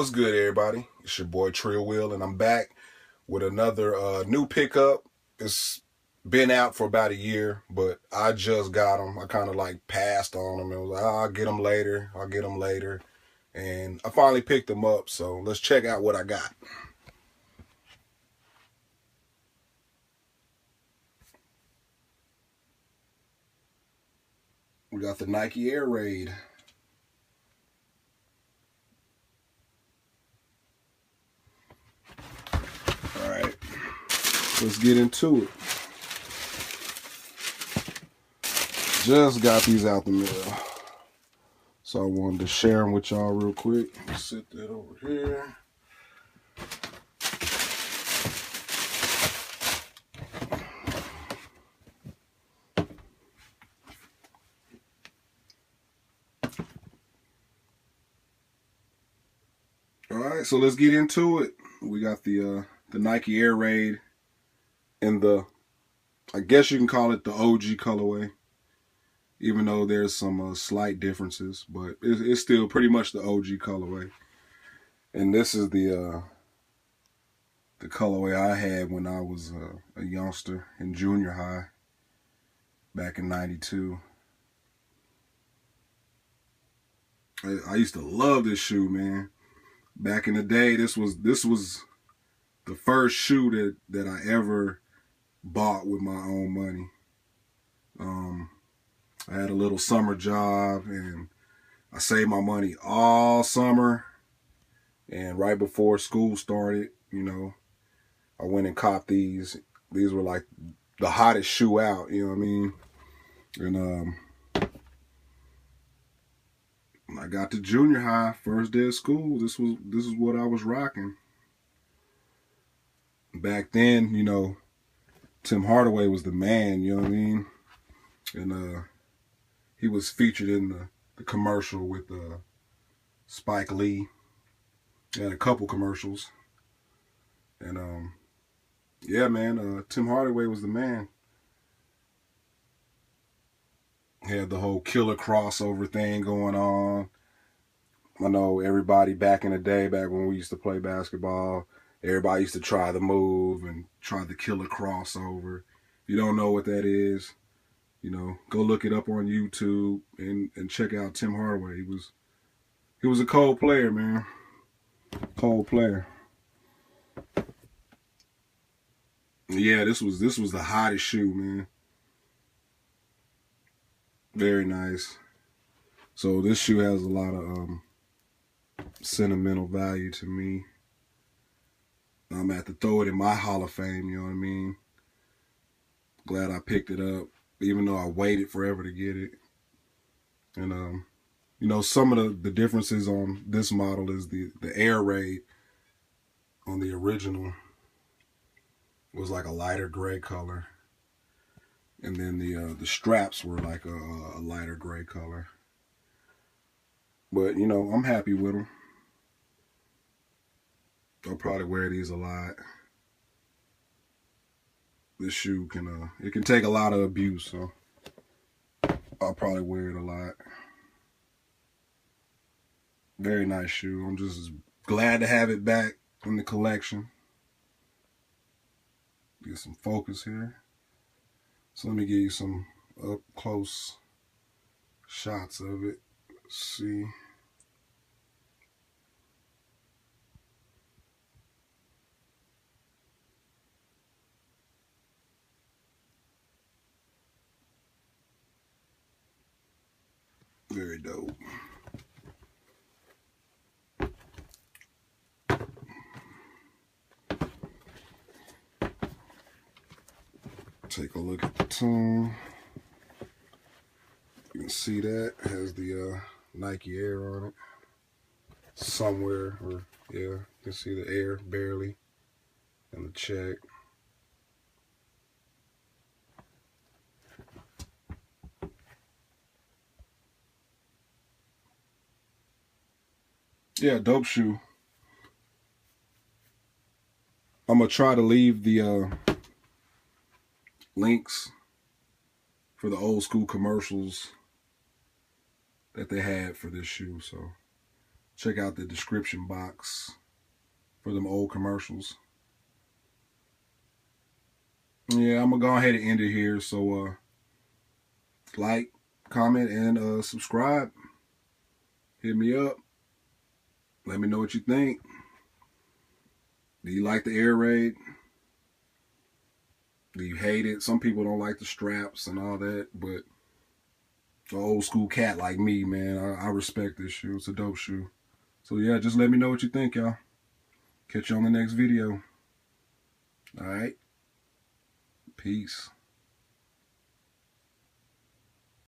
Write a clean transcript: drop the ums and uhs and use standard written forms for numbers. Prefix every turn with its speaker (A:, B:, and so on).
A: What's good, everybody? It's your boy Trill Will, and I'm back with another new pickup. It's been out for about a year, but I just got them. I kind of like passed on them and was like, I'll get them later. I'll get them later. And I finally picked them up, so let's check out what I got. We got the Nike Air Raid. All right, let's get into it. Just got these out the mail, so I wanted to share them with y'all real quick. Set that over here. All right, so let's get into it. We got the Nike Air Raid in the, I guess you can call it the OG colorway, even though there's some slight differences, but it's still pretty much the OG colorway. And this is the colorway I had when I was a youngster in junior high back in '92. I used to love this shoe, man. Back in the day, this was the first shoe that I ever bought with my own money. I had a little summer job and I saved my money all summer. And right before school started, I went and caught these. These were like the hottest shoe out, you know what I mean? And when I got to junior high, first day of school, this is what I was rocking. Back then, Tim Hardaway was the man, you know what I mean? And he was featured in the commercial with Spike Lee. He had a couple commercials. And yeah, man, Tim Hardaway was the man. He had the whole killer crossover thing going on. I know everybody back in the day, back when we used to play basketball, everybody used to try the move and try the killer crossover. If you don't know what that is, go look it up on YouTube and check out Tim Hardaway. He was a cold player, man. Cold player. Yeah, this was the hottest shoe, man. Very nice. So this shoe has a lot of sentimental value to me. I'm gonna have to throw it in my Hall of Fame, you know what I mean? Glad I picked it up, even though I waited forever to get it. And some of the differences on this model is the Air Raid on the original was like a lighter gray color. And then the straps were like a lighter gray color. But, I'm happy with them. I'll probably wear these a lot. This shoe can take a lot of abuse, so I'll probably wear it a lot. Very nice shoe. I'm just glad to have it back in the collection. Get some focus here. So let me give you some up close shots of it. Let's see. Very dope. Take a look at the tone. You can see that it has the Nike Air on it. Somewhere, or yeah, you can see the Air barely, and the check. Yeah, dope shoe. I'm gonna try to leave the links for the old school commercials that they had for this shoe, so check out the description box for them old commercials. Yeah, I'm gonna go ahead and end it here. So like, comment, and subscribe. Hit me up. Let me know what you think. Do you like the air raid? Do you hate it? Some people don't like the straps and all that, but an old school cat like me, man, I respect this shoe. It's a dope shoe. So yeah, just let me know what you think, y'all. Catch you on the next video. All right. Peace.